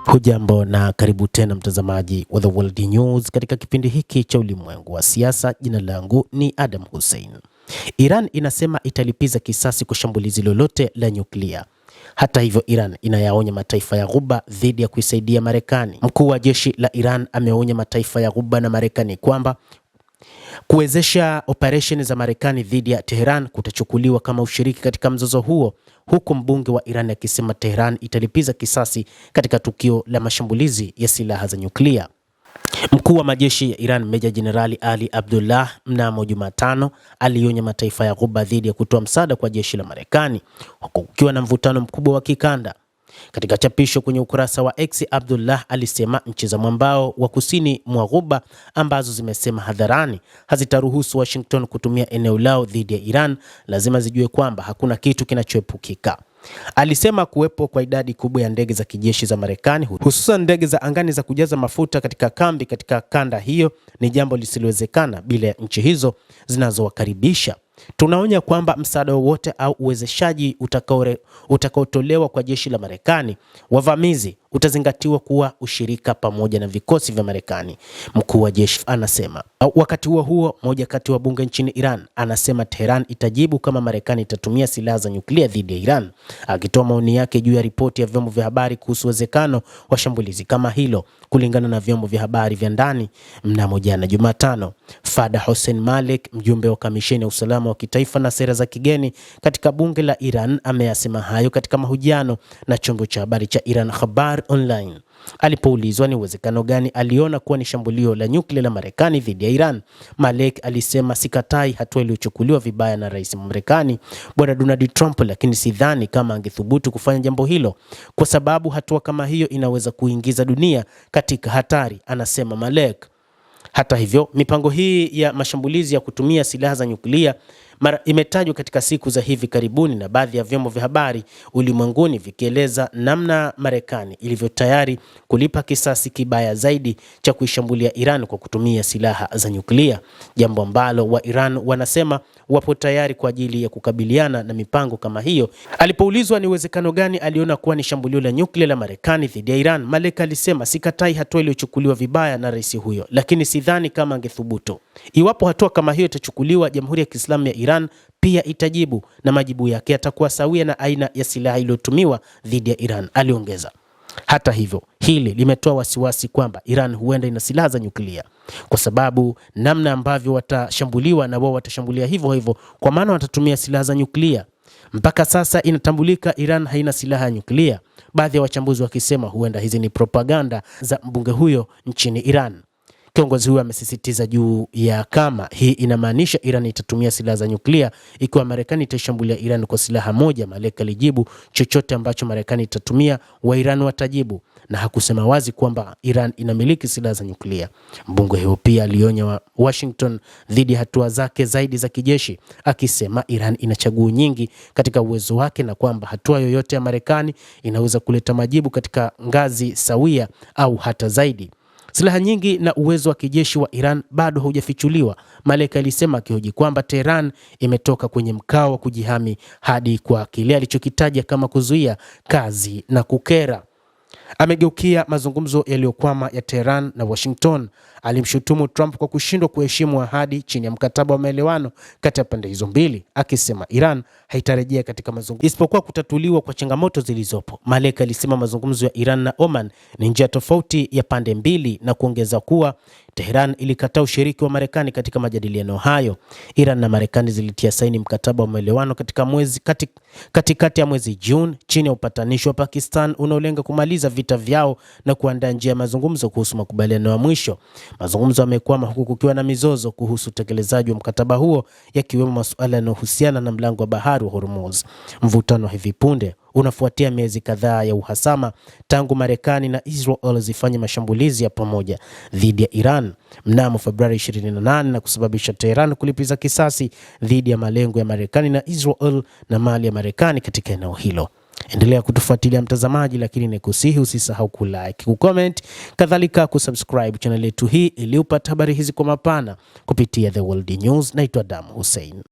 Hujambo na karibu tena mtazamaji wa The World News katika kipindi hiki cha ulimwengu wa siasa. Jina langu ni Adam Hussein. Iran inasema italipiza kisasi kwa shambulizi lolote la nyuklia. Hata hivyo, Iran inayaonya mataifa ya Ghuba dhidi ya kuisaidia Marekani. Mkuu wa jeshi la Iran ameonya mataifa ya Ghuba na Marekani kwamba kuwezesha operesheni za Marekani dhidi ya Tehran kutachukuliwa kama ushiriki katika mzozo huo, huku mbunge wa Iran akisema Tehran italipiza kisasi katika tukio la mashambulizi ya silaha za nyuklia. Mkuu wa majeshi ya Iran Meja Jenerali Ali Abdullah mnamo Jumatano alionya mataifa ya Ghuba dhidi ya kutoa msaada kwa jeshi la Marekani, huku kukiwa na mvutano mkubwa wa kikanda. Katika chapisho kwenye ukurasa wa X, Abdullah alisema nchi za mwambao wa kusini mwa Ghuba ambazo zimesema hadharani hazitaruhusu Washington kutumia eneo lao dhidi ya Iran lazima zijue kwamba hakuna kitu kinachoepukika. Alisema kuwepo kwa idadi kubwa ya ndege za kijeshi za Marekani, hususan ndege za angani za kujaza mafuta katika kambi katika kanda hiyo, ni jambo lisilowezekana bila ya nchi hizo zinazowakaribisha. Tunaonya kwamba msaada wowote au uwezeshaji utakaotolewa kwa jeshi la Marekani wavamizi utazingatiwa kuwa ushirika pamoja na vikosi vya Marekani, mkuu wa jeshi anasema. Wakati huo, moja kati wa bunge nchini Iran anasema Tehran itajibu kama Marekani itatumia silaha za nyuklia dhidi ya Iran, akitoa maoni yake juu ya ripoti ya vyombo vya habari kuhusu uwezekano wa shambulizi kama hilo. Kulingana na vyombo vya habari vya ndani, mnamo jana Jumatano, Fada Hossein Malik, mjumbe wa kamisheni ya usalama wa kitaifa na sera za kigeni katika bunge la Iran, ameyasema hayo katika mahojiano na chombo cha habari cha Iran Khabar Online. Alipoulizwa ni uwezekano gani aliona kuwa ni shambulio la nyuklia la Marekani dhidi ya Iran, Malik alisema, sikatai hatua iliyochukuliwa vibaya na rais wa Marekani Bwana Donald Trump, lakini sidhani kama angethubutu kufanya jambo hilo kwa sababu hatua kama hiyo inaweza kuingiza dunia katika hatari, anasema Malik. Hata hivyo, mipango hii ya mashambulizi ya kutumia silaha za nyuklia imetajwa katika siku za hivi karibuni na baadhi ya vyombo vya habari ulimwenguni vikieleza namna Marekani ilivyo tayari kulipa kisasi kibaya zaidi cha kuishambulia Iran kwa kutumia silaha za nyuklia, jambo ambalo wa Iran wanasema wapo tayari kwa ajili ya kukabiliana na mipango kama hiyo. Alipoulizwa ni uwezekano gani aliona kuwa ni shambulio la nyuklia la Marekani dhidi ya Iran, Malik alisema, sikatai hatua iliyochukuliwa vibaya na rais huyo, lakini sidhani kama angethubutu. Iwapo hatua kama hiyo itachukuliwa, Jamhuri ya Kiislamu ya Iran pia itajibu, na majibu yake yatakuwa sawia na aina ya silaha iliyotumiwa dhidi ya Iran, aliongeza. Hata hivyo, hili limetoa wasiwasi kwamba Iran huenda ina silaha za nyuklia, kwa sababu namna ambavyo watashambuliwa na wao watashambulia hivyo hivyo, kwa maana watatumia silaha za nyuklia. Mpaka sasa inatambulika Iran haina silaha ya nyuklia, baadhi ya wachambuzi wakisema huenda hizi ni propaganda za mbunge huyo nchini Iran. Kiongozi huyo amesisitiza juu ya kama hii inamaanisha Iran itatumia silaha za nyuklia ikiwa Marekani itashambulia Iran kwa silaha moja. Malik alijibu, chochote ambacho Marekani itatumia wa Iran watajibu, na hakusema wazi kwamba Iran inamiliki silaha za nyuklia. Mbunge huyo pia alionya Washington dhidi ya hatua zake zaidi za kijeshi, akisema Iran ina chaguo nyingi katika uwezo wake na kwamba hatua yoyote ya Marekani inaweza kuleta majibu katika ngazi sawia au hata zaidi. Silaha nyingi na uwezo wa kijeshi wa Iran bado haujafichuliwa, Malik alisema, akihoji kwamba Tehran imetoka kwenye mkao wa kujihami hadi kwa kile alichokitaja kama kuzuia kazi na kukera. Amegeukia mazungumzo yaliyokwama ya Tehran na Washington. Alimshutumu Trump kwa kushindwa kuheshimu ahadi chini ya mkataba wa maelewano kati ya pande hizo mbili, akisema Iran haitarejea katika mazungumzo isipokuwa kutatuliwa kwa changamoto zilizopo. Malik alisema mazungumzo ya Iran na Oman ni njia tofauti ya pande mbili, na kuongeza kuwa Tehran ilikataa ushiriki wa Marekani katika majadiliano hayo. Iran na Marekani zilitia saini mkataba wa maelewano katikati ya mwezi Juni chini ya upatanishi wa Pakistan unaolenga kumaliza vita vyao na kuandaa njia ya mazungumzo kuhusu makubaliano ya mwisho. Mazungumzo yamekwama huku kukiwa na mizozo kuhusu utekelezaji wa mkataba huo, yakiwemo masuala yanayohusiana na mlango wa bahari wa Hormuz. Mvutano wa hivi punde unafuatia miezi kadhaa ya uhasama tangu Marekani na Israel zifanye mashambulizi ya pamoja dhidi ya Iran mnamo Februari 28 na kusababisha Tehran kulipiza kisasi dhidi ya malengo ya Marekani na Israel na mali ya Marekani katika eneo hilo. Endelea kutufuatilia mtazamaji, lakini nikusihi usisahau kulike, kucomment, kadhalika kusubscribe channel yetu hii ili upate habari hizi kwa mapana kupitia The World News. Naitwa Adam Hussein.